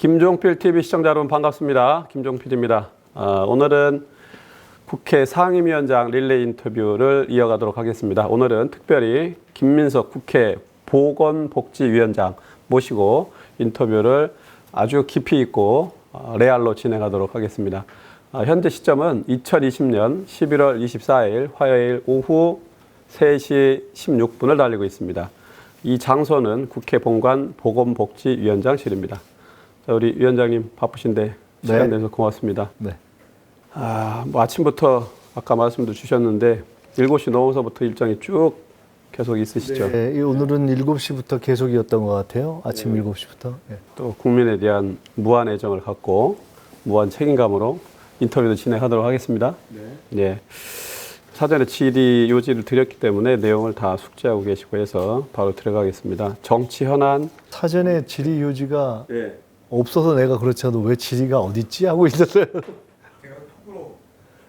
김종필 TV 시청자 여러분 반갑습니다. 김종필입니다. 오늘은 국회 상임위원장 릴레이 인터뷰를 이어가도록 하겠습니다. 오늘은 특별히 김민석 국회 보건복지위원장 모시고 인터뷰를 아주 깊이 있고 레알로 진행하도록 하겠습니다. 현재 시점은 2020년 11월 24일 화요일 오후 3시 16분을 달리고 있습니다. 이 장소는 국회 본관 보건복지위원장실입니다. 자, 우리 위원장님 바쁘신데 시간 내서 고맙습니다. 네. 뭐 아침부터 아까 말씀도 주셨는데 7시 넘어서부터 일정이 쭉 계속 있으시죠? 네, 오늘은 7시부터 계속이었던 것 같아요. 아침 7시부터. 네. 또 국민에 대한 무한 애정을 갖고 무한 책임감으로 인터뷰도 진행하도록 하겠습니다. 네. 사전에 질의 요지를 드렸기 때문에 내용을 다 숙지하고 계시고 해서 바로 들어가겠습니다. 정치 현안. 사전에 질의 요지가 없어서 내가 그렇지 않아도 왜 질의가 어딨지 하고 있었어요. 제가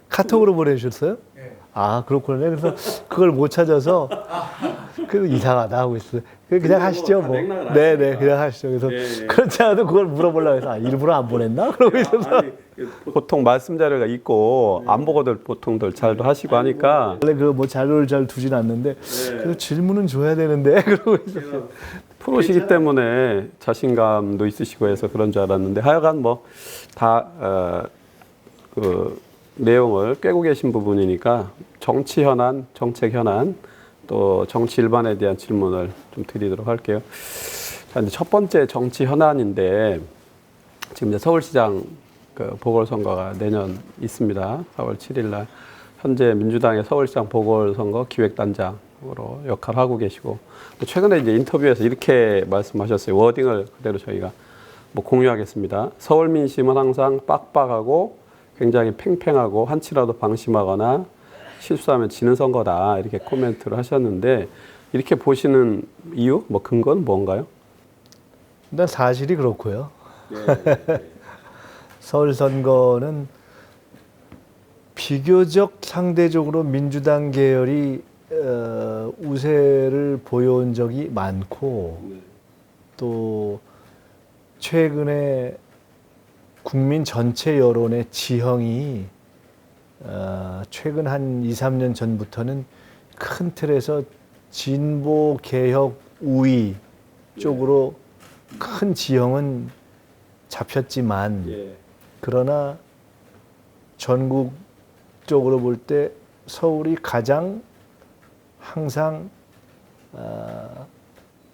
카톡으로 보내주셨어요? 네. 아, 그렇구나. 그래서 그걸 못 찾아서 그래서 이상하다 하고 있어요. 그냥 하시죠. 뭐. 네네, 그냥 하시죠. 그래서 그렇지 않아도 그걸 물어보려고 해서 일부러 안 보냈나? 그러고 있어서. 보통 말씀 자료가 있고 안 보고들 보통들 잘도 하시고 하니까 원래 그 뭐 자료를 잘 두진 않는데 그래서 질문은 줘야 되는데 그러고 있었어요. 프로시기 때문에 자신감도 있으시고 해서 그런 줄 알았는데 하여간 뭐 다 그 내용을 꿰고 계신 부분이니까 정치 현안, 정책 현안 또 정치 일반에 대한 질문을 좀 드리도록 할게요. 자, 이제 첫 번째 정치 현안인데 지금 이제 서울시장 그 보궐선거가 내년 있습니다. 4월 7일 날 현재 민주당의 서울시장 보궐선거 기획단장으로 역할을 하고 계시고 또 최근에 이제 인터뷰에서 이렇게 말씀하셨어요. 워딩을 그대로 저희가 뭐 공유하겠습니다. 서울 민심은 항상 빡빡하고 굉장히 팽팽하고 한치라도 방심하거나 실수하면 지는 선거다 이렇게 코멘트를 하셨는데 이렇게 보시는 이유, 뭐 근거는 뭔가요? 일단 사실이 그렇고요. 서울 선거는 비교적 상대적으로 민주당 계열이 우세를 보여온 적이 많고 또 최근에 국민 전체 여론의 지형이 최근 한 2, 3년 전부터는 큰 틀에서 진보 개혁 우위 쪽으로 큰 지형은 잡혔지만 그러나 전국적으로 볼 때 서울이 가장 항상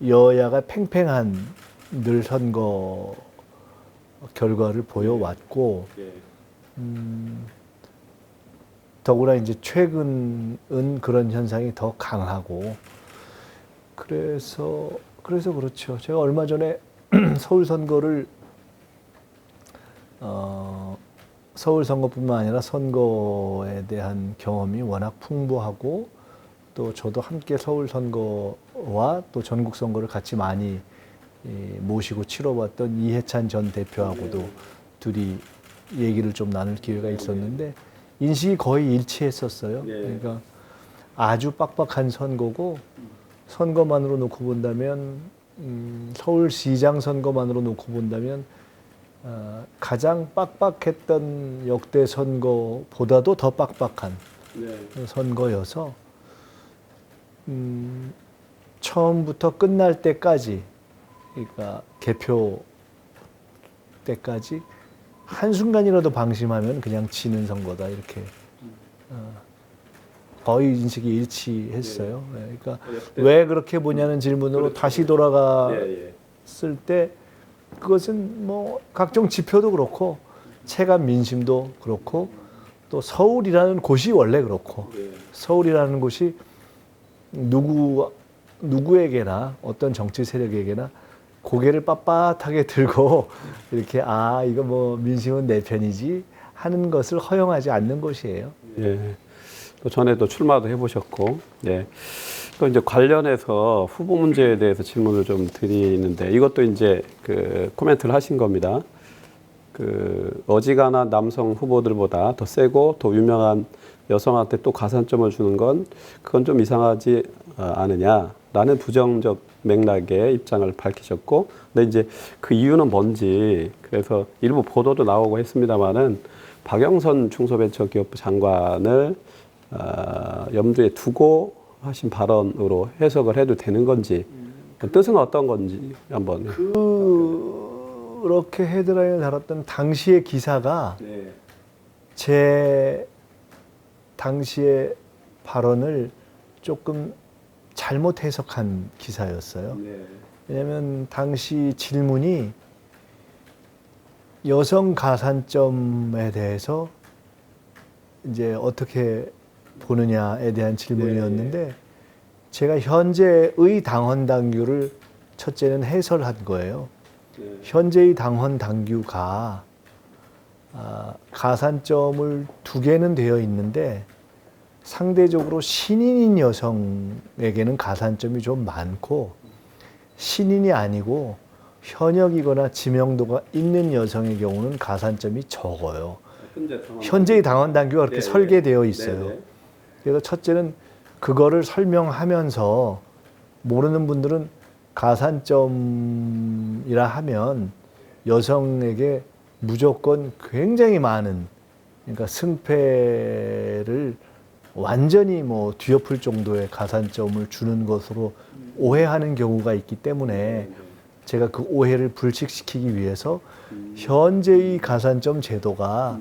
여야가 팽팽한 늘 선거 결과를 보여왔고 더구나 이제 최근은 그런 현상이 더 강하고 그래서 그렇죠. 제가 얼마 전에 서울 선거를 서울 선거뿐만 아니라 선거에 대한 경험이 워낙 풍부하고 또 저도 함께 서울 선거와 또 전국 선거를 같이 많이 모시고 치러봤던 이해찬 전 대표하고도 둘이 얘기를 좀 나눌 기회가 있었는데 인식이 거의 일치했었어요. 그러니까 아주 빡빡한 선거고 선거만으로 놓고 본다면 서울시장 선거만으로 놓고 본다면 가장 빡빡했던 역대 선거보다도 더 빡빡한 선거여서 처음부터 끝날 때까지 그러니까 개표 때까지 한순간이라도 방심하면 그냥 지는 선거다 이렇게 거의 인식이 일치했어요. 그러니까 왜 그렇게 보냐는 질문으로 다시 돌아갔을 때 그것은 뭐 각종 지표도 그렇고 체감 민심도 그렇고 또 서울이라는 곳이 원래 그렇고 서울이라는 곳이 누구에게나 어떤 정치 세력에게나 고개를 빳빳하게 들고 이렇게 이거 뭐 민심은 내 편이지 하는 것을 허용하지 않는 곳이에요. 또 전에도 출마도 해보셨고, 또 이제 관련해서 후보 문제에 대해서 질문을 좀 드리는데 이것도 이제 그 코멘트를 하신 겁니다. 그 어지간한 남성 후보들보다 더 세고 더 유명한 여성한테 또 가산점을 주는 건 그건 좀 이상하지 않으냐. 라는 부정적 맥락의 입장을 밝히셨고, 근데 이제 그 이유는 뭔지, 그래서 일부 보도도 나오고 했습니다만은 박영선 중소벤처기업부 장관을 염두에 두고 하신 발언으로 해석을 해도 되는 건지, 뜻은 어떤 건지 한번. 그렇게 헤드라인을 달았던 당시의 기사가 네. 제 당시의 발언을 조금 잘못 해석한 기사였어요. 네. 왜냐하면 당시 질문이 여성 가산점에 대해서 이제 어떻게 보느냐에 대한 질문이었는데 제가 현재의 당헌 당규를 첫째는 해설한 거예요. 현재의 당헌 당규가 가산점을 2개는 되어 있는데 상대적으로 신인인 여성에게는 가산점이 좀 많고 신인이 아니고 현역이거나 지명도가 있는 여성의 경우는 가산점이 적어요. 현재의 당헌 당규가 그렇게 설계되어 있어요. 그래서 첫째는 그거를 설명하면서 모르는 분들은 가산점이라 하면 여성에게 무조건 굉장히 많은, 그러니까 승패를 완전히 뭐 뒤엎을 정도의 가산점을 주는 것으로 오해하는 경우가 있기 때문에 제가 그 오해를 불식시키기 위해서 현재의 가산점 제도가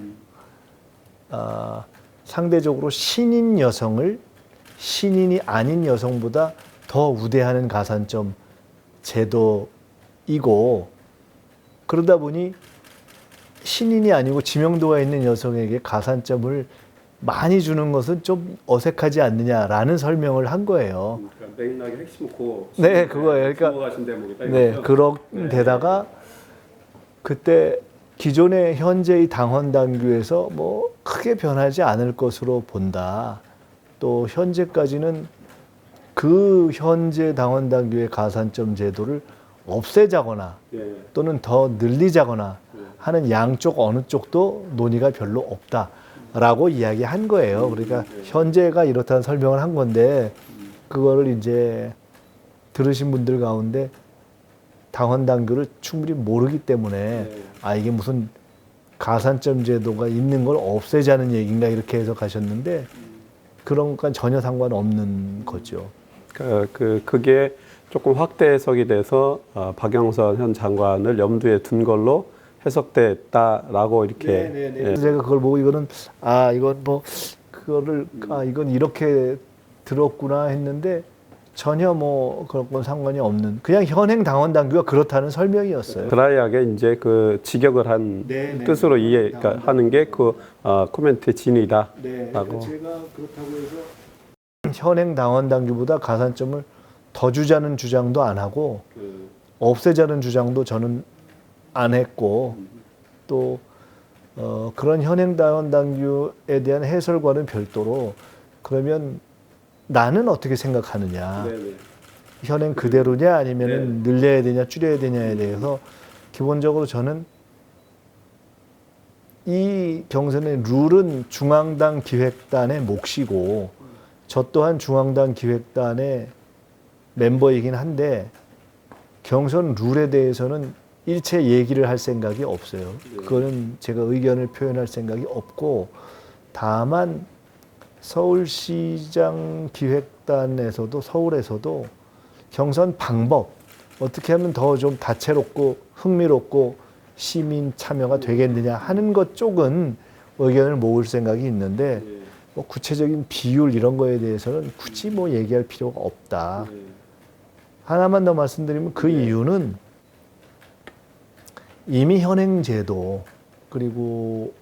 상대적으로 신인 여성을 신인이 아닌 여성보다 더 우대하는 가산점 제도이고, 그러다 보니 신인이 아니고 지명도가 있는 여성에게 가산점을 많이 주는 것은 좀 어색하지 않느냐라는 설명을 한 거예요. 그러니까 맥락의 핵심은 네, 그거예요. 그러니까 네, 그런 데다가 그때 기존의 현재의 당헌 당규에서 뭐 크게 변하지 않을 것으로 본다. 또 현재까지는 그 현재 당헌 당규의 가산점 제도를 없애자거나 또는 더 늘리자거나 하는 양쪽 어느 쪽도 논의가 별로 없다라고 이야기한 거예요. 그러니까 현재가 이렇다는 설명을 한 건데 그거를 이제 들으신 분들 가운데 당헌 당규를 충분히 모르기 때문에 이게 무슨 가산점 제도가 있는 걸 없애자는 얘기인가 이렇게 해석하셨는데 그런 것과 전혀 상관없는 거죠. 그게 조금 확대 해석이 돼서 박영선 현 장관을 염두에 둔 걸로 해석됐다라고 이렇게. 그래서 제가 그걸 보고 이거는 이건 뭐 그거를 이건 이렇게 들었구나 했는데 전혀 뭐 그런 건 상관이 없는 그냥 현행 당헌 당규가 그렇다는 설명이었어요. 드라이하게 이제 그 직역을 한 뜻으로 이해하는 게 그 코멘트 진위다라고. 제가 그렇다고 해서 현행 당헌 당규보다 가산점을 더 주자는 주장도 안 하고 없애자는 주장도 저는 안 했고 또 그런 현행 당헌 당규에 대한 해설과는 별도로 그러면 나는 어떻게 생각하느냐, 현행 그대로냐 아니면 늘려야 되냐 줄여야 되냐에 대해서 기본적으로 저는 이 경선의 룰은 중앙당 기획단의 몫이고 저 또한 중앙당 기획단의 멤버이긴 한데 경선 룰에 대해서는 일체 얘기를 할 생각이 없어요. 그거는 제가 의견을 표현할 생각이 없고 다만 서울시장 기획단에서도 서울에서도 경선 방법 어떻게 하면 더 좀 다채롭고 흥미롭고 시민 참여가 되겠느냐 하는 것 쪽은 의견을 모을 생각이 있는데 뭐 구체적인 비율 이런 거에 대해서는 굳이 뭐 얘기할 필요가 없다. 하나만 더 말씀드리면 그 이유는 이미 현행 제도 그리고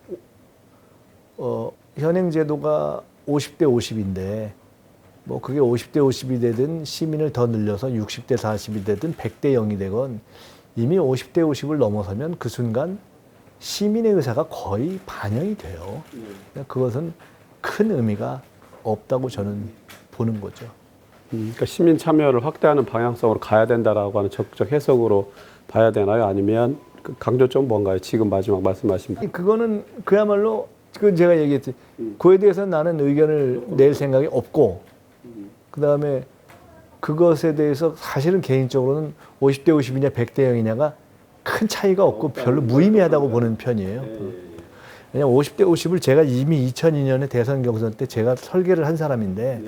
현행 제도가 50대 50인데 뭐 그게 50대 50이 되든 시민을 더 늘려서 60대 40이 되든 100대 0이 되건 이미 50대 50을 넘어서면 그 순간 시민의 의사가 거의 반영이 돼요. 그것은 큰 의미가 없다고 저는 보는 거죠. 그러니까 시민 참여를 확대하는 방향성으로 가야 된다라고 하는 적극적 해석으로 봐야 되나요? 아니면 그 강조점 뭔가요? 지금 마지막 말씀하신 거. 그거는 그야말로 그 제가 얘기했지. 그에 대해서는 나는 의견을 낼 생각이 없고 그다음에 그것에 대해서 사실은 개인적으로는 50대 50이냐 100대 0이냐가 큰 차이가 없고 별로 무의미하다고 보는 편이에요. 왜냐하면 50대 50을 제가 이미 2002년에 대선 경선 때 제가 설계를 한 사람인데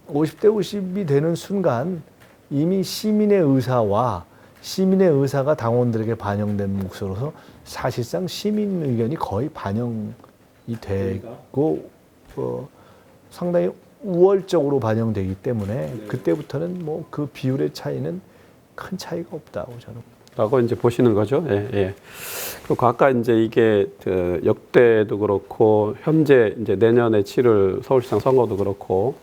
50대 50이 되는 순간 이미 시민의 의사와 시민의 의사가 당원들에게 반영된 몫으로서 사실상 시민 의견이 거의 반영이 되고 상당히 우월적으로 반영되기 때문에 그때부터는 뭐 그 비율의 차이는 큰 차이가 없다고 저는. 라고 이제 보시는 거죠. 예, 예. 그리고 아까 이제 이게 그 역대도 그렇고 현재 이제 내년에 치를 서울시장 선거도 그렇고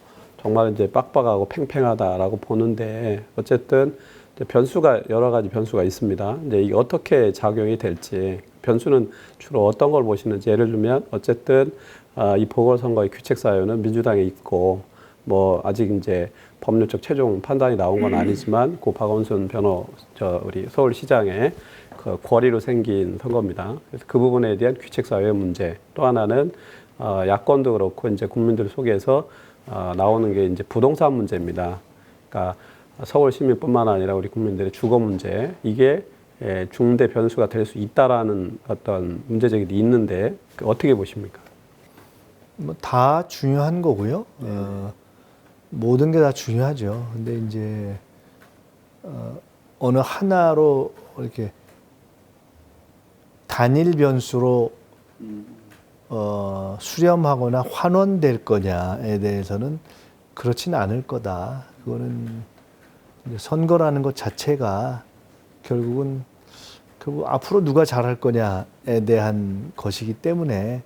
정말 이제 빡빡하고 팽팽하다라고 보는데 어쨌든 이제 변수가 여러 가지 변수가 있습니다. 이제 이게 어떻게 작용이 될지 변수는 주로 어떤 걸 보시는지 예를 들면 어쨌든 이 보궐선거의 규칙 사유는 민주당에 있고 뭐 아직 이제 법률적 최종 판단이 나온 건 아니지만 고 박원순 우리 서울시장의 그 권리로 생긴 선거입니다. 그래서 그 부분에 대한 규칙 사유의 문제. 또 하나는 야권도 그렇고 이제 국민들 속에서 나오는 게 이제 부동산 문제입니다. 그러니까 서울 시민뿐만 아니라 우리 국민들의 주거 문제 이게 중대 변수가 될 수 있다라는 어떤 문제 제기도 있는데 어떻게 보십니까? 뭐 다 중요한 거고요. 모든 게 다 중요하죠. 근데 이제 어느 하나로 이렇게 단일 변수로 수렴하거나 환원될 거냐에 대해서는 그렇지는 않을 거다. 그거는 이제 선거라는 것 자체가 결국 앞으로 누가 잘할 거냐에 대한 것이기 때문에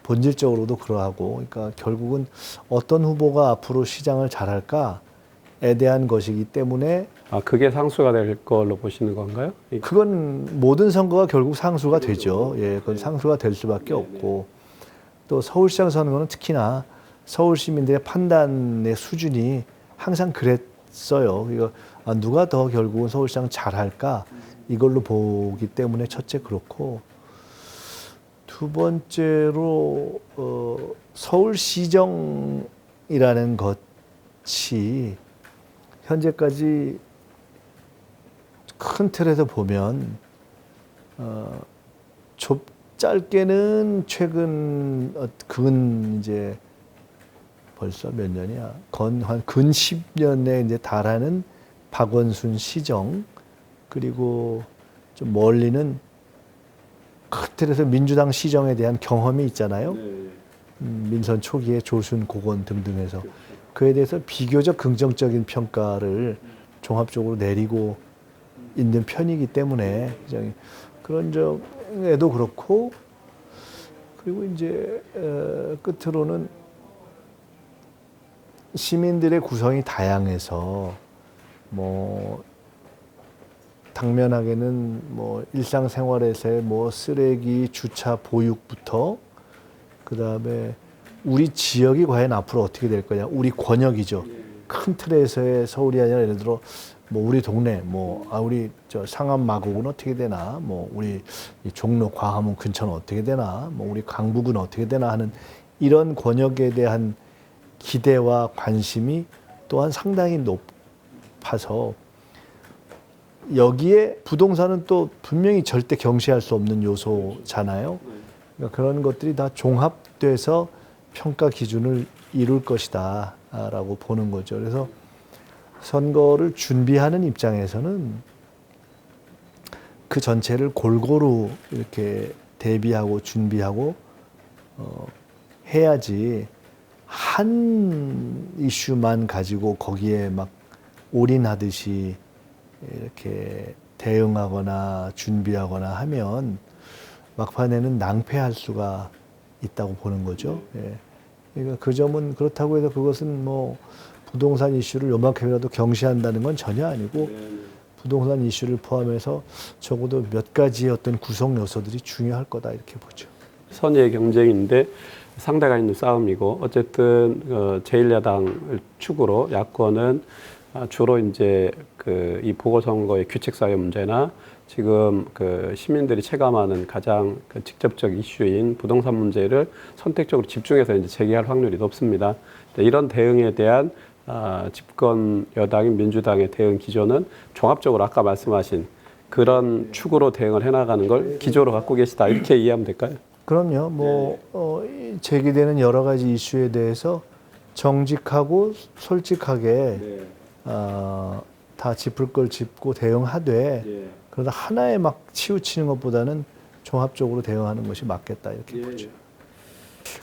본질적으로도 그러하고, 그러니까 결국은 어떤 후보가 앞으로 시장을 잘할까에 대한 것이기 때문에 그게 상수가 될 걸로 보시는 건가요? 그건 모든 선거가 결국 상수가 되죠. 예, 그건 상수가 될 수밖에 없고 또 서울시장 선거는 특히나 서울 시민들의 판단의 수준이 항상 그랬어요. 이거 누가 더 결국은 서울시장 잘할까 이걸로 보기 때문에 첫째 그렇고. 두 번째로 서울시정이라는 것이 현재까지 큰 틀에서 보면 짧게는 최근 이제 벌써 몇 년이야? 한 근 10년에 이제 달하는 박원순 시정, 그리고 좀 멀리는 큰 틀에서 민주당 시정에 대한 경험이 있잖아요. 민선 초기에 조순, 고건 등등해서 그에 대해서 비교적 긍정적인 평가를 종합적으로 내리고 있는 편이기 때문에 그런 점에도 그렇고, 그리고 이제 끝으로는 시민들의 구성이 다양해서 뭐 당면하게는 뭐 일상생활에서의 뭐 쓰레기 주차 보육부터 그다음에 우리 지역이 과연 앞으로 어떻게 될 거냐, 우리 권역이죠. 큰 틀에서의 서울이 아니라 예를 들어 뭐 우리 동네 우리 저 상암 마곡은 어떻게 되나, 뭐 우리 이 종로 광화문 근처는 어떻게 되나, 뭐 우리 강북은 어떻게 되나 하는 이런 권역에 대한 기대와 관심이 또한 상당히 높아서 여기에 부동산은 또 분명히 절대 경시할 수 없는 요소잖아요. 그러니까 그런 것들이 다 종합돼서 평가 기준을 이룰 것이다 라고 보는 거죠. 그래서 선거를 준비하는 입장에서는 그 전체를 골고루 이렇게 대비하고 준비하고 해야지 한 이슈만 가지고 거기에 막 올인하듯이 이렇게 대응하거나 준비하거나 하면 막판에는 낭패할 수가 있다고 보는 거죠. 예. 그러니까 그 점은 그렇다고 해서 그것은 뭐 부동산 이슈를 요만큼이라도 경시한다는 건 전혀 아니고 부동산 이슈를 포함해서 적어도 몇 가지의 어떤 구성 요소들이 중요할 거다 이렇게 보죠. 선의의 경쟁인데 상대가 있는 싸움이고 어쨌든 제1야당 축으로 야권은 주로 이제 이 보궐선거의 규칙 사유 문제나 지금 시민들이 체감하는 가장 직접적 이슈인 부동산 문제를 선택적으로 집중해서 이제 제기할 확률이 높습니다. 이런 대응에 대한 집권 여당인 민주당의 대응 기조는 종합적으로 아까 말씀하신 그런 축으로 대응을 해나가는 걸 기조로 갖고 계시다 이렇게 이해하면 될까요? 그럼요. 뭐 제기되는 여러 가지 이슈에 대해서 정직하고 솔직하게 다 짚을 걸 짚고 대응하되 그러다 하나에 막 치우치는 것보다는 종합적으로 대응하는 것이 맞겠다 이렇게 보죠.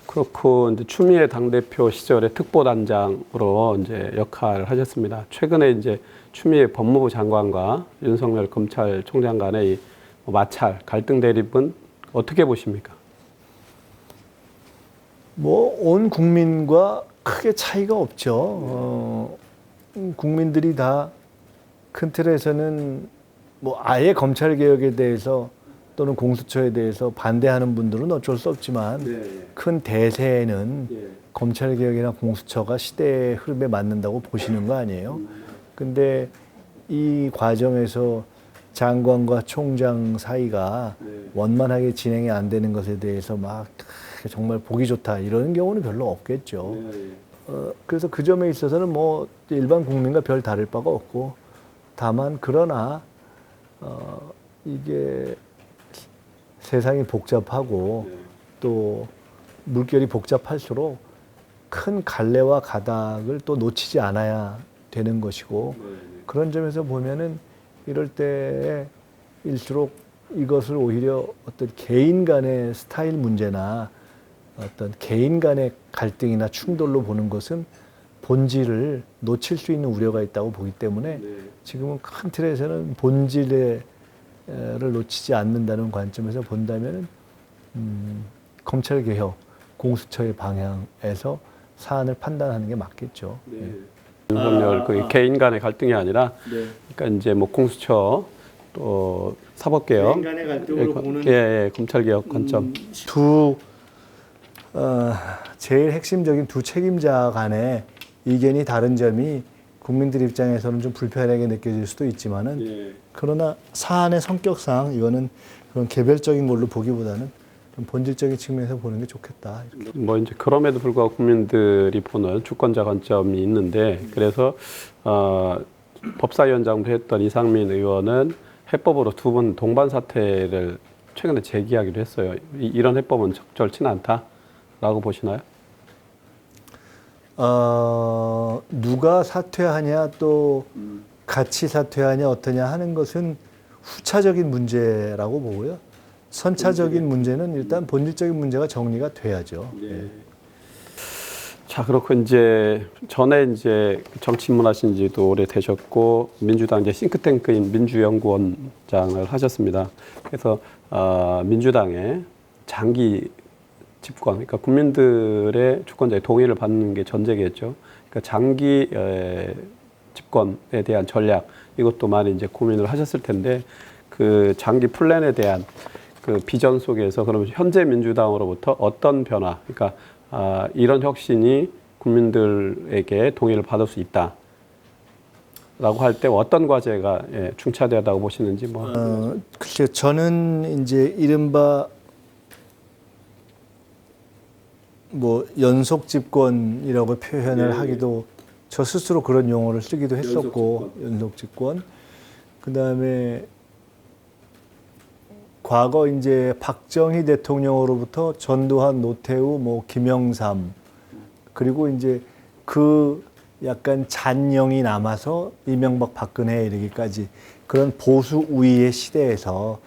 그렇고 이제 추미애 당대표 시절에 특보단장으로 이제 역할을 하셨습니다. 최근에 이제 추미애 법무부 장관과 윤석열 검찰총장 간의 이 마찰, 갈등 대립은 어떻게 보십니까? 뭐 온 국민과 크게 차이가 없죠. 국민들이 다 큰 틀에서는 뭐 아예 검찰 개혁에 대해서 또는 공수처에 대해서 반대하는 분들은 어쩔 수 없지만 큰 대세에는 검찰 개혁이나 공수처가 시대의 흐름에 맞는다고 보시는 거 아니에요? 근데 이 과정에서 장관과 총장 사이가 원만하게 진행이 안 되는 것에 대해서 막 정말 보기 좋다 이런 경우는 별로 없겠죠. 그래서 그 점에 있어서는 뭐 일반 국민과 별 다를 바가 없고 다만 그러나 이게 세상이 복잡하고 또 물결이 복잡할수록 큰 갈래와 가닥을 또 놓치지 않아야 되는 것이고 그런 점에서 보면은 이럴 때일수록 이것을 오히려 어떤 개인 간의 스타일 문제나 어떤 개인 간의 갈등이나 충돌로 보는 것은 본질을 놓칠 수 있는 우려가 있다고 보기 때문에 지금은 큰 틀에서는 본질을 놓치지 않는다는 관점에서 본다면은 검찰 개혁, 공수처의 방향에서 사안을 판단하는 게 맞겠죠. 윤석열 그 개인 간의 갈등이 아니라 그러니까 이제 뭐 공수처 또 사법개혁 개인 간의 갈등으로 보는 검찰개혁 관점 제일 핵심적인 두 책임자 간의 의견이 다른 점이 국민들 입장에서는 좀 불편하게 느껴질 수도 있지만은 그러나 사안의 성격상 이거는 그런 개별적인 걸로 보기보다는 좀 본질적인 측면에서 보는 게 좋겠다. 이렇게. 뭐 이제 그럼에도 불구하고 국민들이 보는 주권자 관점이 있는데 그래서 법사위원장도 했던 이상민 의원은 해법으로 두 분 동반 사퇴를 최근에 제기하기로 했어요. 이런 해법은 적절치는 않다라고 보시나요? 누가 사퇴하냐 또 같이 사퇴하냐 어떠냐 하는 것은 후차적인 문제라고 보고요. 선차적인 문제는 일단 본질적인 문제가 정리가 돼야죠. 자, 그렇고 이제 전에 이제 정치 입문하신 지도 오래 되셨고 민주당 이제 싱크탱크인 민주연구원장을 하셨습니다. 그래서 민주당의 장기 집권, 그러니까 국민들의 주권자의 동의를 받는 게 전제겠죠. 그러니까 장기 집권에 대한 전략 이것도 많이 이제 고민을 하셨을 텐데 그 장기 플랜에 대한 그 비전 속에서 그러면 현재 민주당으로부터 어떤 변화, 그러니까 이런 혁신이 국민들에게 동의를 받을 수 있다라고 할 때 어떤 과제가 중차대하다고 보시는지 뭐. 글쎄요, 저는 이제 이른바 뭐 연속 집권이라고 표현을 하기도 저 스스로 그런 용어를 쓰기도 했었고 연속 집권. 그다음에 과거 이제 박정희 대통령으로부터 전두환, 노태우, 뭐 김영삼 그리고 이제 그 약간 잔영이 남아서 이명박, 박근혜에 이르기까지 그런 보수 우위의 시대에서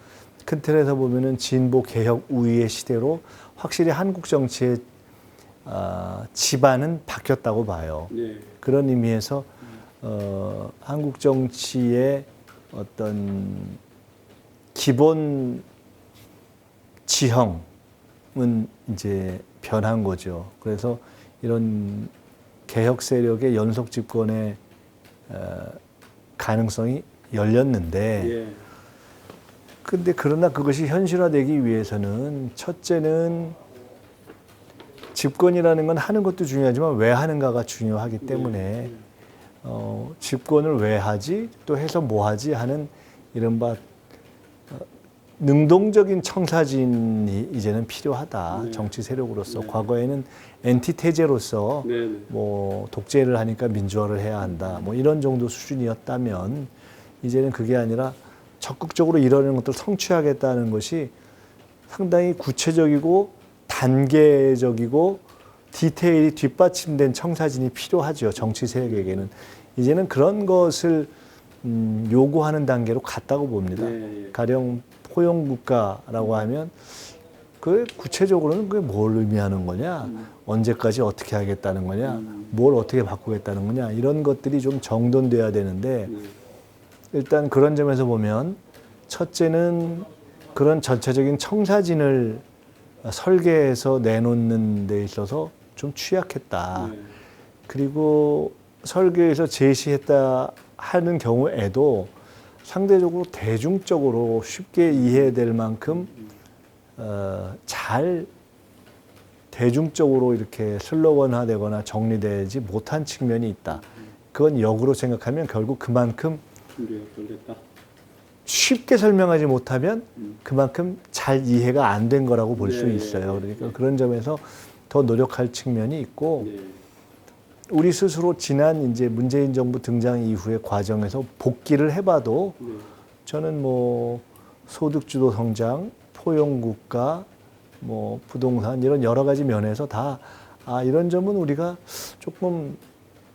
큰 틀에서 보면은 진보 개혁 우위의 시대로 확실히 한국 정치의 지반은 바뀌었다고 봐요. 그런 의미에서 한국 정치의 어떤 기본 지형은 이제 변한 거죠. 그래서 이런 개혁 세력의 연속 집권의 가능성이 열렸는데, 근데 그러나 그것이 현실화되기 위해서는 첫째는 집권이라는 건 하는 것도 중요하지만 왜 하는가가 중요하기 때문에 집권을 왜 하지 또 해서 뭐 하지 하는 이른바 능동적인 청사진이 이제는 필요하다. 네. 정치 세력으로서. 네. 과거에는 엔티테제로서 네. 뭐 독재를 하니까 민주화를 해야 한다. 뭐 이런 정도 수준이었다면 이제는 그게 아니라 적극적으로 이러는 것들을 성취하겠다는 것이 상당히 구체적이고 단계적이고 디테일이 뒷받침된 청사진이 필요하죠. 정치 세력에게는. 이제는 그런 것을 요구하는 단계로 갔다고 봅니다. 네. 가령 포용국가라고 하면 그 구체적으로는 그게 뭘 의미하는 거냐, 언제까지 어떻게 하겠다는 거냐, 뭘 어떻게 바꾸겠다는 거냐, 이런 것들이 좀 정돈돼야 되는데 네. 일단 그런 점에서 보면 첫째는 그런 전체적인 청사진을 설계해서 내놓는 데 있어서 좀 취약했다. 네. 그리고 설계해서 제시했다 하는 경우에도 상대적으로 대중적으로 쉽게 이해될 만큼 잘 대중적으로 이렇게 슬로건화되거나 정리되지 못한 측면이 있다. 그건 역으로 생각하면 결국 그만큼 준비가 쉽게 설명하지 못하면 그만큼 잘 이해가 안 된 거라고 볼 수 네, 있어요. 네, 그러니까 네. 그런 점에서 더 노력할 측면이 있고 네. 우리 스스로 지난 이제 문재인 정부 등장 이후의 과정에서 복기를 해봐도 네. 저는 뭐 소득주도 성장, 포용국가, 뭐 부동산 이런 여러 가지 면에서 다 이런 점은 우리가 조금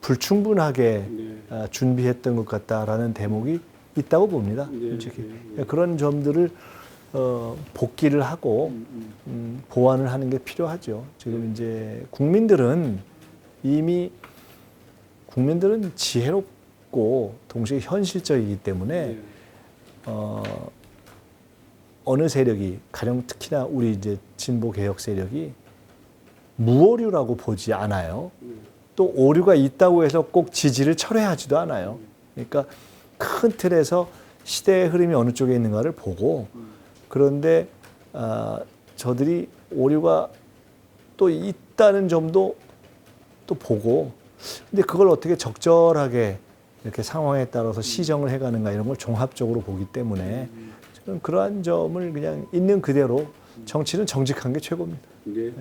불충분하게 네. 준비했던 것 같다라는 대목이 있다고 봅니다. 네, 솔직히 네, 네. 그런 점들을 복기를 하고 보완을 하는 게 필요하죠. 지금 이제 국민들은 이미 지혜롭고 동시에 현실적이기 때문에 네. 어느 세력이 가령 특히나 우리 이제 진보 개혁 세력이 무오류라고 보지 않아요. 또 오류가 있다고 해서 꼭 지지를 철회하지도 않아요. 그러니까 큰 틀에서 시대의 흐름이 어느 쪽에 있는가를 보고 그런데 저들이 오류가 또 있다는 점도 또 보고 근데 그걸 어떻게 적절하게 이렇게 상황에 따라서 시정을 해가는가 이런 걸 종합적으로 보기 때문에 저는 그러한 점을 그냥 있는 그대로 정치는 정직한 게 최고입니다. 네.